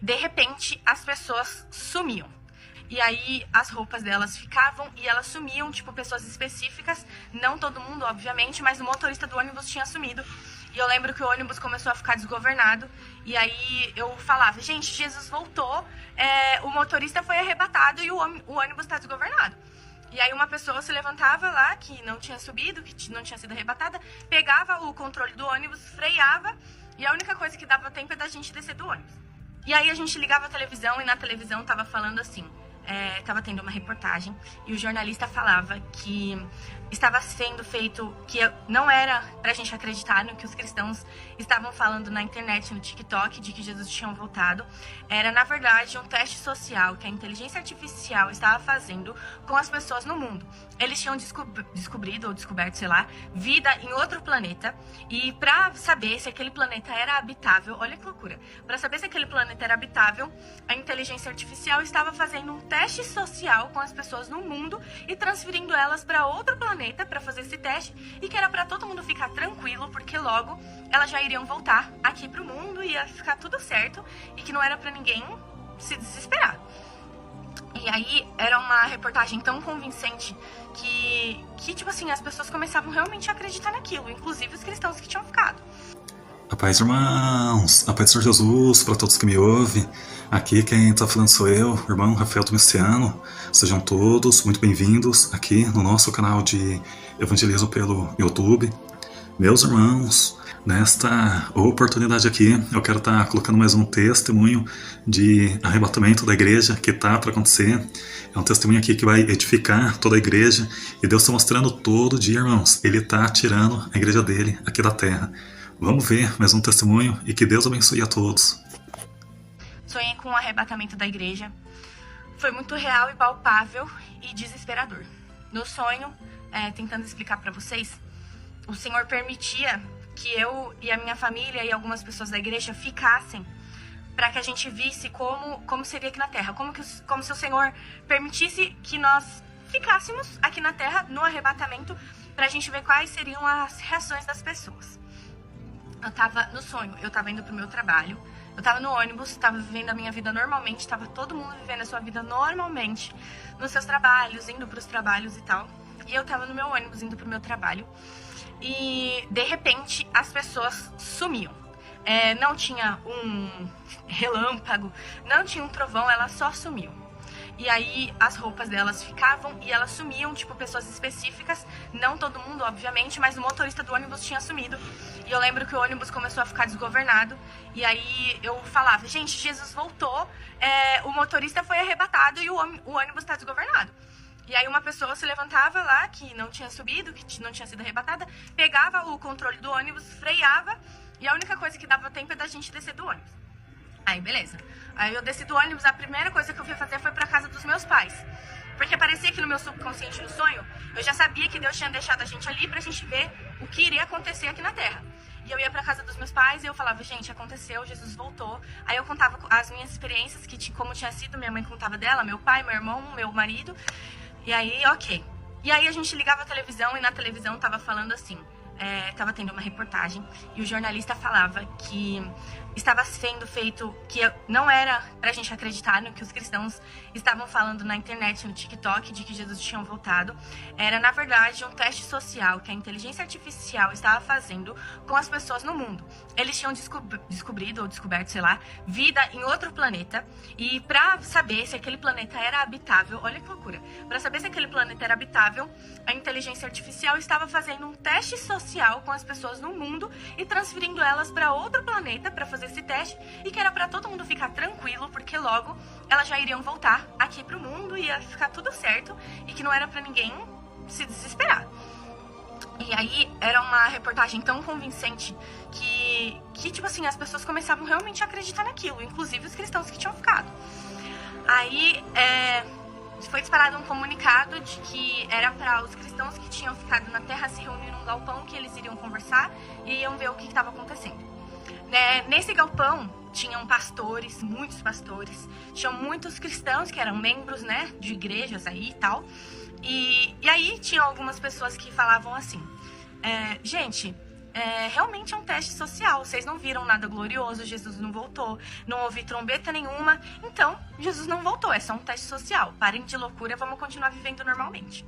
de repente, as pessoas sumiam. E aí, as roupas delas ficavam e elas sumiam, tipo, pessoas específicas. Não todo mundo, obviamente, mas o motorista do ônibus tinha sumido. E eu lembro que o ônibus começou a ficar desgovernado. E aí, eu falava, gente, Jesus voltou, o motorista foi arrebatado e o ônibus tá desgovernado. E aí, uma pessoa se levantava lá, que não tinha subido, que não tinha sido arrebatada, pegava o controle do ônibus, freava, e a única coisa que dava tempo é da gente descer do ônibus. E aí, a gente ligava a televisão, e na televisão tava falando assim... Estava tendo uma reportagem e o jornalista falava que estava sendo feito, que não era pra gente acreditar no que os cristãos estavam falando na internet, no TikTok, de que Jesus tinha voltado. Era, na verdade, um teste social que a inteligência artificial estava fazendo com as pessoas no mundo. Eles tinham descobrido, ou descoberto, sei lá, vida em outro planeta. E pra saber se aquele planeta era habitável, olha que loucura, pra saber se aquele planeta era habitável, a inteligência artificial estava fazendo um teste social com as pessoas no mundo e transferindo elas para outro planeta para fazer esse teste, e que era para todo mundo ficar tranquilo, porque logo elas já iriam voltar aqui pro mundo e ia ficar tudo certo, e que não era para ninguém se desesperar. E aí era uma reportagem tão convincente que tipo assim, as pessoas começavam realmente a acreditar naquilo, inclusive os cristãos que tinham ficado. A paz, irmãos, a paz do Senhor Jesus, para todos que me ouvem. Aqui quem está falando sou eu, irmão Rafael Domiciano. Sejam todos muito bem-vindos aqui no nosso canal de evangelismo pelo YouTube. Meus irmãos, nesta oportunidade aqui, eu quero estar colocando mais um testemunho de arrebatamento da igreja que está para acontecer. É um testemunho aqui que vai edificar toda a igreja, e Deus está mostrando todo dia, irmãos, Ele está tirando a igreja dele aqui da terra. Vamos ver mais um testemunho e que Deus abençoe a todos. Sonhei com o arrebatamento da igreja. Foi muito real e palpável e desesperador. No sonho, tentando explicar para vocês, o Senhor permitia que eu e a minha família e algumas pessoas da igreja ficassem para que a gente visse como seria aqui na terra. Como se o Senhor permitisse que nós ficássemos aqui na terra no arrebatamento, para a gente ver quais seriam as reações das pessoas. No sonho, eu tava indo pro meu trabalho, eu tava no ônibus, tava vivendo a minha vida normalmente, tava todo mundo vivendo a sua vida normalmente, nos seus trabalhos, indo pros trabalhos e tal. E eu tava no meu ônibus indo pro meu trabalho, e de repente as pessoas sumiam. Não tinha um relâmpago, não tinha um trovão, elas só sumiam. E aí, as roupas delas ficavam e elas sumiam, tipo, pessoas específicas. Não todo mundo, obviamente, mas o motorista do ônibus tinha sumido. E eu lembro que o ônibus começou a ficar desgovernado. E aí, eu falava, gente, Jesus voltou, o motorista foi arrebatado e o ônibus tá desgovernado. E aí, uma pessoa se levantava lá, que não tinha subido, que não tinha sido arrebatada, pegava o controle do ônibus, freava, e a única coisa que dava tempo é da gente descer do ônibus. Aí, beleza. Aí eu desci do ônibus, a primeira coisa que eu fui fazer foi pra casa dos meus pais. Porque parecia que no meu subconsciente, no sonho, eu já sabia que Deus tinha deixado a gente ali pra gente ver o que iria acontecer aqui na Terra. E eu ia pra casa dos meus pais e eu falava, gente, aconteceu, Jesus voltou. Aí eu contava as minhas experiências, como tinha sido, minha mãe contava dela, meu pai, meu irmão, meu marido. E aí, ok. E aí a gente ligava a televisão e na televisão tava falando assim... Estava tendo uma reportagem e o jornalista falava que estava sendo feito, que não era pra gente acreditar no que os cristãos estavam falando na internet, no TikTok, de que Jesus tinha voltado. Era, na verdade, um teste social que a inteligência artificial estava fazendo com as pessoas no mundo. Eles tinham descobrido, ou descoberto, sei lá, vida em outro planeta, e pra saber se aquele planeta era habitável, olha que loucura, pra saber se aquele planeta era habitável, a inteligência artificial estava fazendo um teste social com as pessoas no mundo e transferindo elas para outro planeta para fazer esse teste, e que era para todo mundo ficar tranquilo, porque logo elas já iriam voltar aqui pro mundo e ia ficar tudo certo, e que não era para ninguém se desesperar. E aí era uma reportagem tão convincente que tipo assim, as pessoas começavam realmente a acreditar naquilo, inclusive os cristãos que tinham ficado. Aí foi disparado um comunicado de que era para os cristãos que tinham ficado na terra se reunir num galpão, que eles iriam conversar e iam ver o que estava acontecendo. Nesse galpão tinham pastores, muitos pastores, tinham muitos cristãos que eram membros, de igrejas aí e tal. E aí tinham algumas pessoas que falavam assim, gente, realmente é um teste social. Vocês não viram nada glorioso, Jesus não voltou, não ouvi trombeta nenhuma, então Jesus não voltou, é só um teste social. Parem de loucura, vamos continuar vivendo normalmente.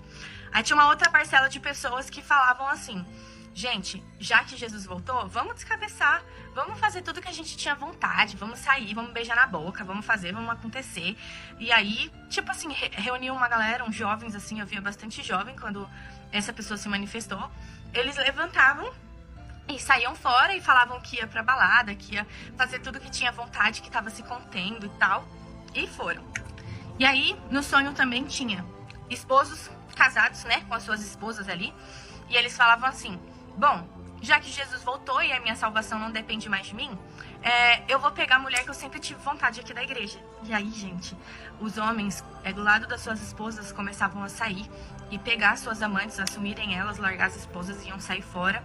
Aí tinha uma outra parcela de pessoas que falavam assim: gente, já que Jesus voltou, vamos descabeçar, vamos fazer tudo que a gente tinha vontade, vamos sair, vamos beijar na boca, vamos fazer, vamos acontecer. E aí, tipo assim, reuniu uma galera, uns jovens assim, eu via bastante jovem quando essa pessoa se manifestou. Eles levantavam e saíam fora e falavam que ia pra balada, que ia fazer tudo que tinha vontade, que tava se contendo e tal. E foram. E aí, no sonho também tinha esposos casados, né, com as suas esposas ali. E eles falavam assim: bom, já que Jesus voltou e a minha salvação não depende mais de mim, eu vou pegar a mulher que eu sempre tive vontade aqui da igreja. E aí, gente, os homens do lado das suas esposas começavam a sair e pegar suas amantes, assumirem elas, largar as esposas, iam sair fora,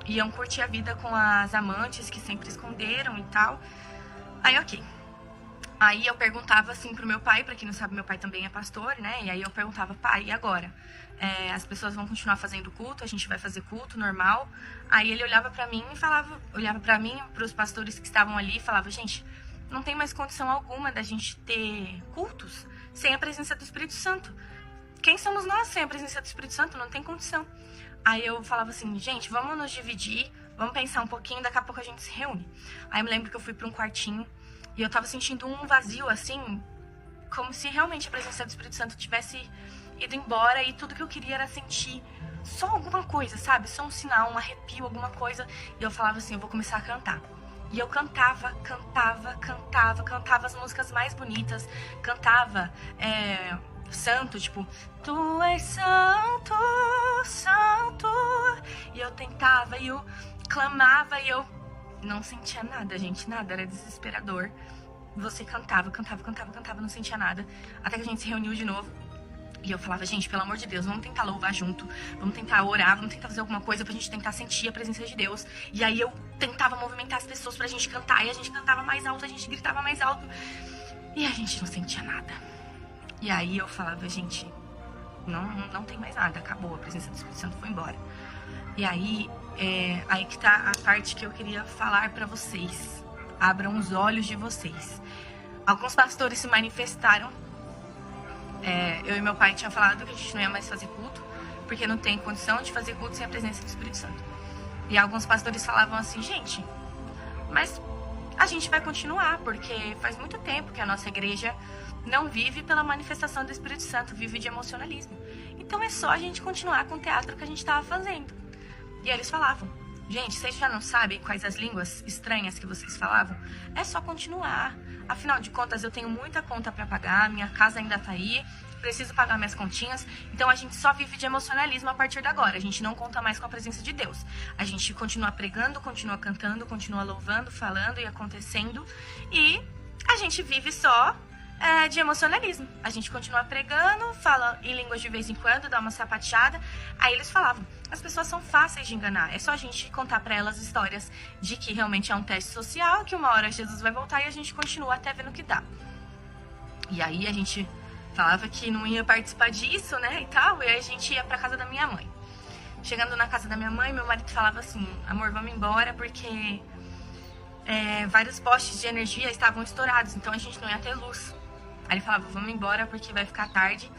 iam curtir a vida com as amantes que sempre esconderam e tal. Aí, ok. Aí eu perguntava assim pro meu pai, pra quem não sabe, meu pai também é pastor, né? E aí eu perguntava: pai, e agora? As pessoas vão continuar fazendo culto, a gente vai fazer culto normal? Aí ele olhava pra mim e falava, olhava pra mim, pros pastores que estavam ali e falava: gente, não tem mais condição alguma da gente ter cultos sem a presença do Espírito Santo. Quem somos nós sem a presença do Espírito Santo? Não tem condição. Aí eu falava assim: gente, vamos nos dividir, vamos pensar um pouquinho, daqui a pouco a gente se reúne. Aí eu me lembro que eu fui pra um quartinho e eu tava sentindo um vazio, assim, como se realmente a presença do Espírito Santo tivesse ido embora e tudo que eu queria era sentir só alguma coisa, sabe? Só um sinal, um arrepio, alguma coisa. E eu falava assim: eu vou começar a cantar. E eu cantava as músicas mais bonitas, cantava santo, tipo, tu és santo, santo. E eu tentava, e eu clamava, e eu não sentia nada, gente, nada, era desesperador. Você cantava, não sentia nada, até que a gente se reuniu de novo. E eu falava: gente, pelo amor de Deus, vamos tentar louvar junto, vamos tentar orar, vamos tentar fazer alguma coisa pra gente tentar sentir a presença de Deus. E aí eu tentava movimentar as pessoas pra gente cantar, e a gente cantava mais alto, a gente gritava mais alto, e a gente não sentia nada. E aí eu falava: gente, não tem mais nada, acabou, a presença do Espírito Santo foi embora. E aí, aí que tá a parte que eu queria falar pra vocês. Abram os olhos de vocês. Alguns pastores se manifestaram. Eu e meu pai tinham falado que a gente não ia mais fazer culto, porque não tem condição de fazer culto sem a presença do Espírito Santo. E alguns pastores falavam assim: gente, mas a gente vai continuar, porque faz muito tempo que a nossa igreja não vive pela manifestação do Espírito Santo, vive de emocionalismo. Então é só a gente continuar com o teatro que a gente estava fazendo. E eles falavam: gente, vocês já não sabem quais as línguas estranhas que vocês falavam? É só continuar. Afinal de contas, eu tenho muita conta para pagar, minha casa ainda tá aí, preciso pagar minhas continhas. Então a gente só vive de emocionalismo a partir de agora. A gente não conta mais com a presença de Deus. A gente continua pregando, continua cantando, continua louvando, falando e acontecendo. E a gente vive só de emocionalismo. A gente continua pregando, fala em línguas de vez em quando, dá uma sapateada. Aí eles falavam: as pessoas são fáceis de enganar, é só a gente contar pra elas histórias de que realmente é um teste social, que uma hora Jesus vai voltar e a gente continua até vendo o que dá. E aí a gente falava que não ia participar disso, né, e tal, e aí a gente ia pra casa da minha mãe. Chegando na casa da minha mãe, meu marido falava assim: amor, vamos embora, porque vários postes de energia estavam estourados, então a gente não ia ter luz. Aí ele falava: vamos embora porque vai ficar tarde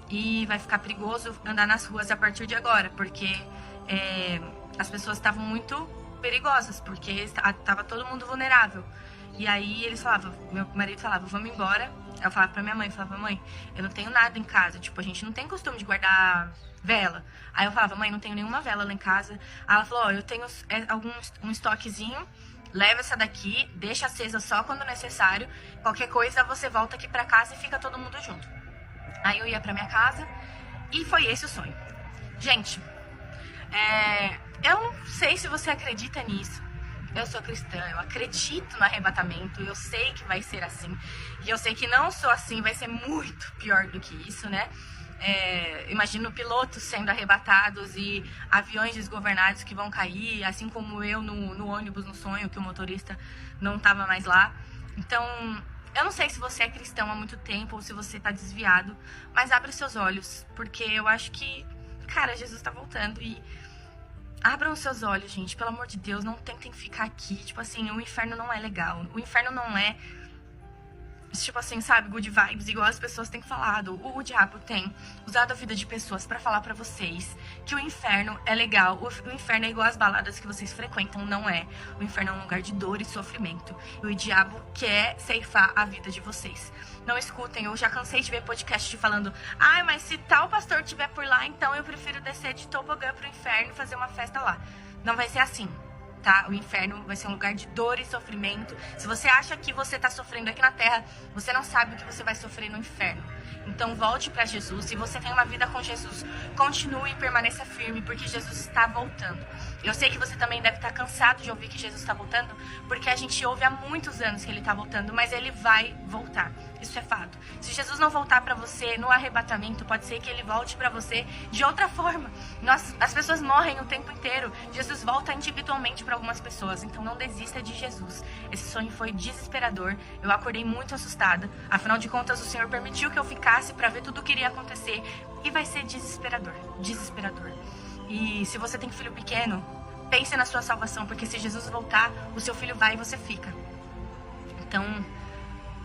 e vai ficar perigoso andar nas ruas a partir de agora, porque as pessoas estavam muito perigosas, porque estava todo mundo vulnerável. E aí eles falavam, meu marido falava: vamos embora. Eu falava pra minha mãe, mãe, eu não tenho nada em casa, tipo, a gente não tem costume de guardar vela. Aí eu falava: mãe, não tenho nenhuma vela lá em casa. Aí ela falou: eu tenho um estoquezinho, leva essa daqui, deixa acesa só quando necessário, qualquer coisa você volta aqui pra casa e fica todo mundo junto. Aí eu ia pra minha casa e foi esse o sonho. Gente, eu não sei se você acredita nisso. Eu sou cristã, eu acredito no arrebatamento, eu sei que vai ser assim. E eu sei que não só assim, vai ser muito pior do que isso, né? Imagino pilotos sendo arrebatados e aviões desgovernados que vão cair, assim como eu no ônibus no sonho, que o motorista não estava mais lá. Então, eu não sei se você é cristão há muito tempo ou se você está desviado, mas abre seus olhos, porque eu acho que, cara, Jesus está voltando e Abram os seus olhos, gente. Pelo amor de Deus, não tentem ficar aqui. Tipo assim, o inferno não é legal. O inferno não é, tipo assim, sabe, good vibes, igual as pessoas têm falado. O diabo tem usado a vida de pessoas pra falar pra vocês que o inferno é legal. O inferno é igual as baladas que vocês frequentam, não é. O inferno é um lugar de dor e sofrimento. E o diabo quer ceifar a vida de vocês. Não escutem, eu já cansei de ver podcast falando: ai, mas se tal pastor estiver por lá, então eu prefiro descer de tobogã pro inferno e fazer uma festa lá. Não vai ser assim. Tá? O inferno vai ser um lugar de dor e sofrimento. Se você acha que você tá sofrendo aqui na terra, você não sabe o que você vai sofrer no inferno. Então volte para Jesus. Se você tem uma vida com Jesus, continue e permaneça firme, porque Jesus está voltando. Eu sei que você também deve estar cansado de ouvir que Jesus está voltando, porque a gente ouve há muitos anos que ele está voltando, mas ele vai voltar. Isso é fato. Se Jesus não voltar para você no arrebatamento, pode ser que ele volte para você de outra forma. As pessoas morrem o tempo inteiro. Jesus volta individualmente para algumas pessoas, então não desista de Jesus. Esse sonho foi desesperador. Eu acordei muito assustada. Afinal de contas, o Senhor permitiu que eu ficasse para ver tudo o que iria acontecer, e vai ser desesperador, desesperador. E se você tem filho pequeno, pense na sua salvação, porque se Jesus voltar, o seu filho vai e você fica. Então,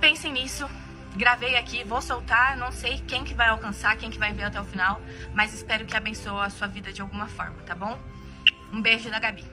pensem nisso. Gravei aqui, vou soltar, não sei quem que vai alcançar, quem que vai ver até o final, mas espero que abençoe a sua vida de alguma forma, tá bom? Um beijo da Gabi.